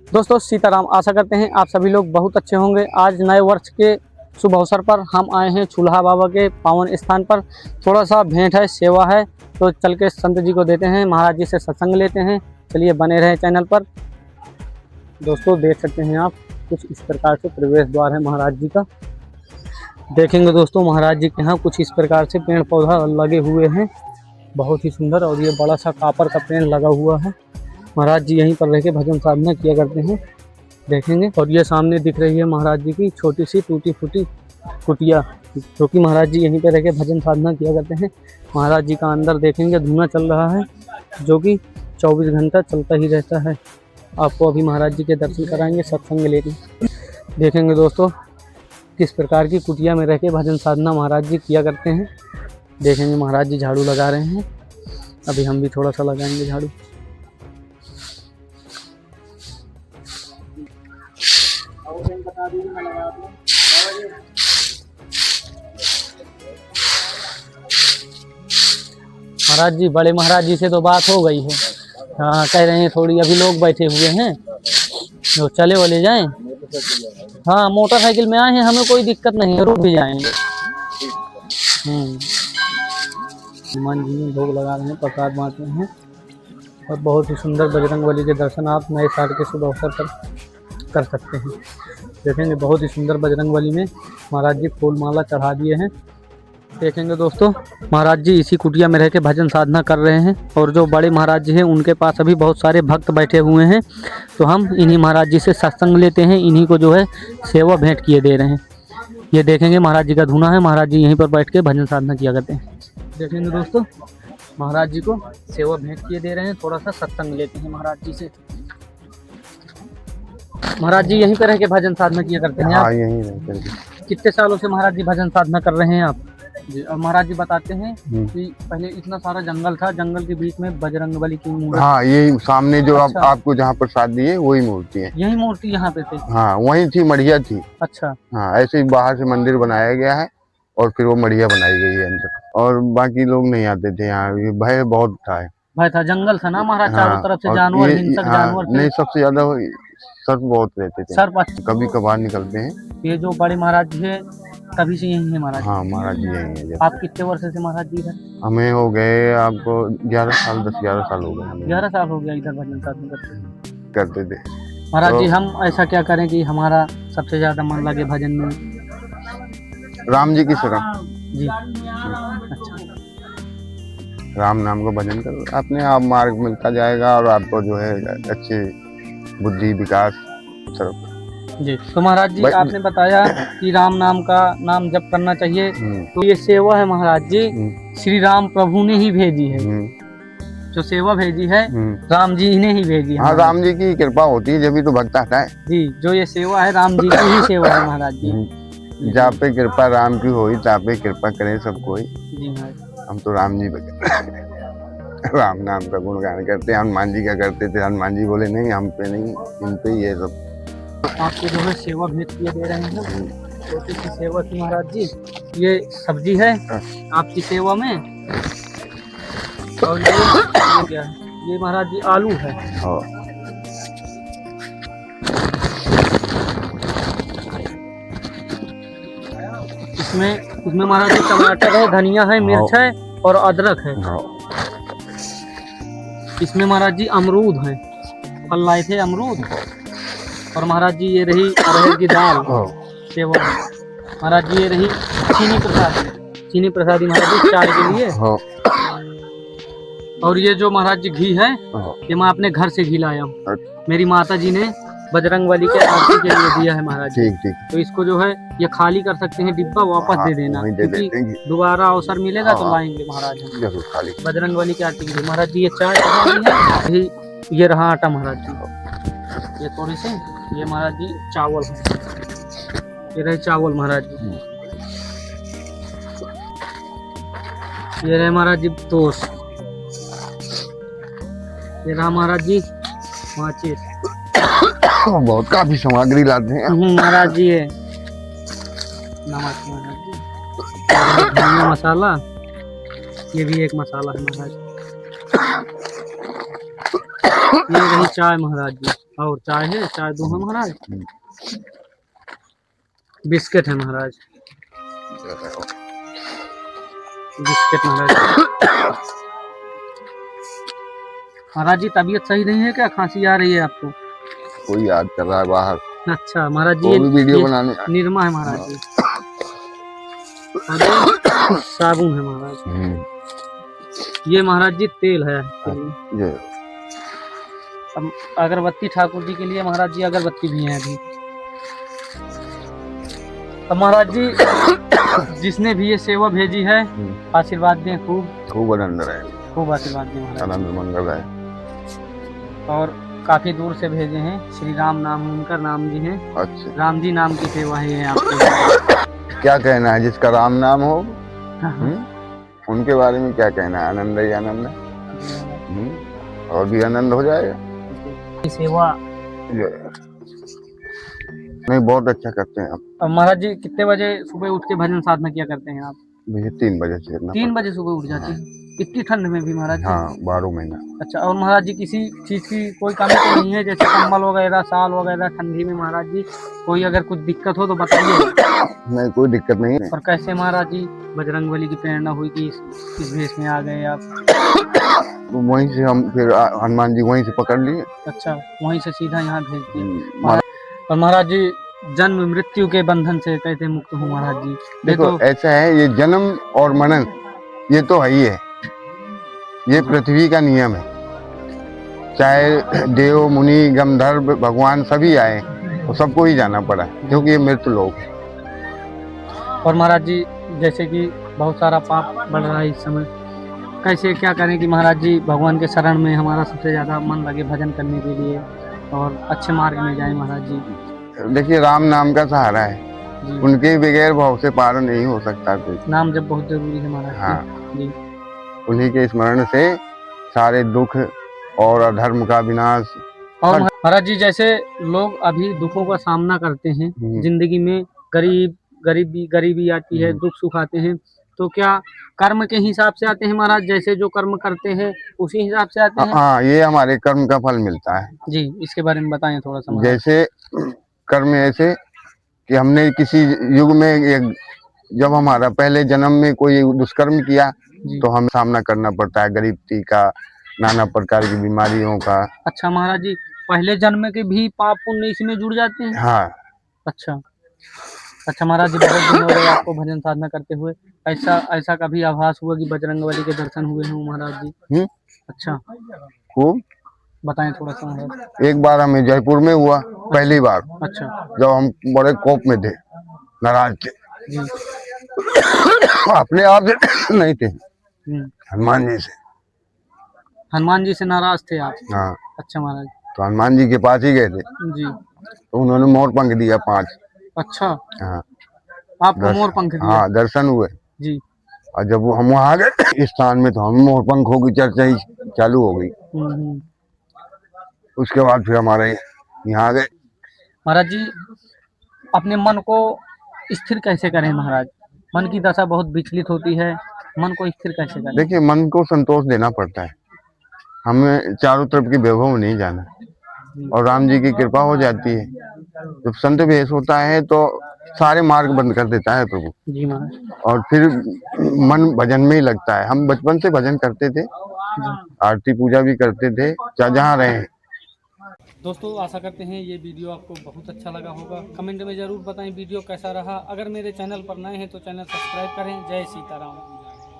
दोस्तों सीताराम, आशा करते हैं आप सभी लोग बहुत अच्छे होंगे। आज नए वर्ष के शुभ अवसर पर हम आए हैं चूल्हा बाबा के पावन स्थान पर। थोड़ा सा भेंट है, सेवा है, तो चल के संत जी को देते हैं, महाराज जी से सत्संग लेते हैं। चलिए बने रहे चैनल पर। दोस्तों देख सकते हैं आप, कुछ इस प्रकार से प्रवेश द्वार है महाराज जी का। देखेंगे दोस्तों, महाराज जी के यहाँ कुछ इस प्रकार से पेड़ पौधा लगे हुए हैं, बहुत ही सुंदर। और ये बड़ा सा कापर का पेड़ लगा हुआ है। महाराज जी यहीं पर रह के भजन साधना किया करते हैं, देखेंगे। और ये सामने दिख रही है महाराज जी की छोटी सी टूटी फूटी कुटिया, जो कि महाराज जी यहीं पर रह के भजन साधना किया करते हैं। महाराज जी का अंदर देखेंगे धुआं चल रहा है, जो कि 24 घंटा चलता ही रहता है। आपको अभी महाराज जी के दर्शन कराएंगे, सत्संग लेके देखेंगे दोस्तों किस प्रकार की कुटिया में रह के भजन साधना महाराज जी किया करते हैं। देखेंगे महाराज जी झाड़ू लगा रहे हैं, अभी हम भी थोड़ा सा लगाएंगे झाड़ू। महाराज जी, बड़े महाराज जी से तो बात हो गई है। हाँ, कह रहे हैं थोड़ी अभी लोग बैठे हुए हैं, जो चले वाले जाएं। हाँ, मोटरसाइकिल में आए हैं, हमें कोई दिक्कत नहीं है, रुक भी जाएंगे। हनुमान जी में भोग लगा रहे हैं, प्रसाद बांट रहे हैं। और बहुत ही सुंदर बजरंगबली के दर्शन आप नए साल के शुभ अवसर पर कर सकते हैं। देखेंगे बहुत ही सुंदर बजरंगबली में महाराज जी फूल माला चढ़ा दिए हैं। देखेंगे दोस्तों, महाराज जी इसी कुटिया में रह के भजन साधना कर रहे हैं। और जो बड़े महाराज जी हैं उनके पास अभी बहुत सारे भक्त बैठे हुए हैं, तो हम इन्हीं महाराज जी से सत्संग लेते हैं, इन्हीं को जो है सेवा भेंट किए दे रहे हैं। ये देखेंगे महाराज जी का धुना है, महाराज जी यहीं पर बैठ के भजन साधना किया करते हैं। देखेंगे दोस्तों, महाराज जी को सेवा भेंट किए दे रहे हैं, थोड़ा सा सत्संग लेते हैं महाराज जी से। महाराज जी यहीं पर रह के भजन साधना किया करते हैं। हाँ, यहीं रहते हैं। कितने सालों से महाराज जी भजन साधना कर रहे हैं आप? जी, और महाराज जी बताते हैं कि पहले इतना सारा जंगल था, जंगल के बीच में बजरंगबली की मूर्ति। हाँ, यही सामने जो अच्छा। आपको जहाँ प्रसाद दिए वही मूर्ति है। यही मूर्ति यहाँ पे थी? हाँ, वही थी, मढ़िया थी। अच्छा। हाँ, ऐसे ही बाहर से मंदिर बनाया गया है और फिर वो मढ़िया बनाई गई है अंदर। और बाकी लोग नहीं आते थे यहाँ, भय बहुत था। भय था, जंगल था ना महाराज, चारों तरफ से जानवर, हिंसक जानवर थे। नहीं, सबसे ज्यादा सर्प बहुत रहते थे। सर्प कभी कभार निकलते हैं। ये जो बड़े महाराज जी है तभी से यही है महाराज? हाँ, महाराज जी यही है। आप कितने वर्ष से महाराज जी इधर? हमें हो गए आपको 11 साल, 10-11 साल हो गए। 11 साल हो गया इधर भजन साधना करते थे। महाराज जी हम ऐसा क्या करें कि हमारा सबसे ज्यादा मन लगे भजन में? राम जी की शरण जी। अच्छा, राम नाम का भजन करो, अपने आप मार्ग मिलता जाएगा और आपको जो है अच्छे बुद्धि विकास सर्व जी। तो महाराज जी आपने बताया कि राम नाम का नाम जप करना चाहिए, तो ये सेवा है महाराज जी श्री राम प्रभु ने ही भेजी है। जो सेवा भेजी है राम जी ने ही भेजी है। हाँ, राम जी की कृपा होती है, जब भी तो भक्त आता है जी। जो ये सेवा है राम जी की ही सेवा है महाराज जी। जहाँ पे कृपा राम की होई तहाँ पे कृपा करे सब कोई जी। हम तो राम जी राम नाम का गुणगान करते हैं। हनुमान जी क्या करते थे, हनुमान जी बोले नहीं, हम पे नहीं, इन पे ये सब। आपको जो है सेवा भेंट किए दे रहे हैं, छोटी सी सेवा थी महाराज जी। ये सब्जी है आपकी सेवा में, और ये क्या है? ये महाराज जी आलू है। इसमें महाराज जी टमाटर है, धनिया है, मिर्च है और अदरक है। इसमें महाराज जी अमरूद है, फल लाए थे अमरूद। और महाराज जी ये रही अरहर की दाल सेवा। महाराज जी ये रही चीनी प्रसादी, चीनी प्रसादी महाराज जी चाय के लिए। और ये जो महाराज जी घी है, ये मैं अपने घर से घी लाया हूँ। मेरी माता जी ने बजरंगबली के आरती के लिए दिया है महाराज जी। तो इसको जो है ये खाली कर सकते हैं, डिब्बा वापस दे देना, क्योंकि दोबारा अवसर मिलेगा तो लाएंगे महाराज हम बजरंगबली की आरती के लिए। महाराज जी ये चाय है, ये रहा आटा महाराज जी, ये थोड़ी सी, ये महाराज जी चावल है, ये रहे चावल महाराज जी। ये रहे महाराज जी टोस्ट, ये रहा महाराज जी माचिस। बहुत काफी सामग्री लाते हैं महाराज जी। है नमक महाराज जी, धनिया मसाला, ये भी एक मसाला है महाराज। ये रही चाय महाराज जी। और चाय है, चाय दूं है महाराज? बिस्किट है महाराज, बिस्किट महाराज। महाराज जी तबीयत सही नहीं है क्या? खांसी आ रही है आपको? कोई याद कर रहा है बाहर। अच्छा महाराज जी, वो भी वीडियो ये बनाने निरमा है महाराज जी, और ये साबुन है महाराज। ये महाराज जी तेल है इसके लिए। ये अब अगरबत्ती ठाकुर जी के लिए महाराज जी, अगरबत्ती भी है अभी। अब महाराज जी जिसने भी ये सेवा भेजी है, आशीर्वाद दें खूब खूब आनंद रहे, खूब आशीर्वाद दें महाराज। आनंद मंगल रहे। और काफी दूर से भेजे हैं, श्री राम नाम उनका नाम जी है। अच्छा, राम जी नाम की सेवा है ये आपके। क्या कहना है जिसका राम नाम हो, हाँ। उनके बारे में क्या कहना है? आनंद ही आनंद है। और भी आनंद हो जाएगा। सेवा नहीं, बहुत अच्छा करते हैं आप। अब महाराज जी कितने बजे सुबह उठ के भजन साधना किया करते हैं आप? मुझे 3 बजे से करना 3 पड़ता बजे सुबह उठ जाते हैं, इतनी ठंड में भी महाराज है। जी? हाँ, 12 महीना। अच्छा, और महाराज जी किसी चीज की कोई कमी तो नहीं है, जैसे कंबल वगैरह, साल वगैरह ठंडी में महाराज जी कोई अगर कुछ दिक्कत हो तो बताइए। नहीं, कोई दिक्कत नहीं है। और कैसे महाराज जी बजरंगबली की प्रेरणा हुई कि इस भेष में आ गए आप? तो वहीं से हम फिर हनुमान जी वहीं से पकड़ लिए। अच्छा, वहीं से सीधा यहाँ भेज दिया। और महाराज जी जन्म मृत्यु के बंधन से कैसे मुक्त हूँ महाराज जी? देखो ऐसा है, ये जन्म और मनन ये तो है ही है, ये पृथ्वी का नियम है। चाहे देव मुनि गंधर्व भगवान सभी आए तो सबको ही जाना पड़ा, क्योंकि ये मृत्यु लोक है। और महाराज जी जैसे कि बहुत सारा पाप बढ़ रहा है इस समय, कैसे क्या करें कि महाराज जी भगवान के शरण में हमारा सबसे ज्यादा मन लगे भजन करने के लिए और अच्छे मार्ग में जाए महाराज जी? देखिए, राम नाम का सहारा है, जी। उनके बगैर भाव से पार नहीं हो सकता कोई। नाम जब बहुत जरूरी है महाराज हाँ जी। उन्हीं के स्मरण से सारे दुख और अधर्म का विनाश। और महाराज जी जैसे लोग अभी दुखों का सामना करते हैं जिंदगी में, गरीबी आती है, दुख सुख आते हैं, तो क्या कर्म के हिसाब से आते हैं महाराज? जैसे जो कर्म करते हैं उसी हिसाब से आते हैं? हाँ, ये हमारे कर्म का फल मिलता है जी, इसके बारे में बताएं थोड़ा सा। जैसे कर्म ऐसे कि हमने किसी युग में जब हमारा पहले जन्म में कोई दुष्कर्म किया तो हम सामना करना पड़ता है गरीबी का, नाना प्रकार की बीमारियों का। अच्छा महाराज जी, पहले जन्म के भी पाप पुण्य इसमें जुड़ जाते हैं? हाँ। अच्छा महाराज जी, बहुत दिन हो गए आपको भजन साधना करते हुए, ऐसा कभी आभास हुआ कि बजरंगबली के दर्शन हुए हों महाराज जी? अच्छा, खूब। बताएं थोड़ा सा महाराज। एक बार हमें जयपुर में हुआ, पहली बार। अच्छा, जब हम बड़े कोप में थे, नाराज थे जी। अपने आप से नहीं थे, हनुमान जी से नाराज थे आप? हाँ। अच्छा महाराज, तो हनुमान जी के पास ही गए थे जी, तो उन्होंने मोर पंख दिया 5। अच्छा, हाँ, आपको मोर पंख दिया? हाँ, दर्शन हुए जी। और जब हम वहाँ आ गए इस स्थान में तो हम मोर पंखों की चर्चा ही चालू हो गई। उसके बाद फिर हमारे यहाँ आ गए। महाराज जी अपने मन को स्थिर कैसे करें महाराज? मन की दशा बहुत विचलित होती है, मन को स्थिर कैसे करें? देखिए, मन को संतोष देना पड़ता है, हमें चारों तरफ की वैभव नहीं जाना, और राम जी की कृपा हो जाती है। जब संत भेष होता है तो सारे मार्ग बंद कर देता है प्रभु जी महाराज, और फिर मन भजन में ही लगता है। हम बचपन से भजन करते थे, आरती पूजा भी करते थे, जहाँ रहे। दोस्तों आशा करते हैं ये वीडियो आपको बहुत अच्छा लगा होगा। कमेंट में ज़रूर बताएं वीडियो कैसा रहा। अगर मेरे चैनल पर नए हैं तो चैनल सब्सक्राइब करें। जय सीताराम।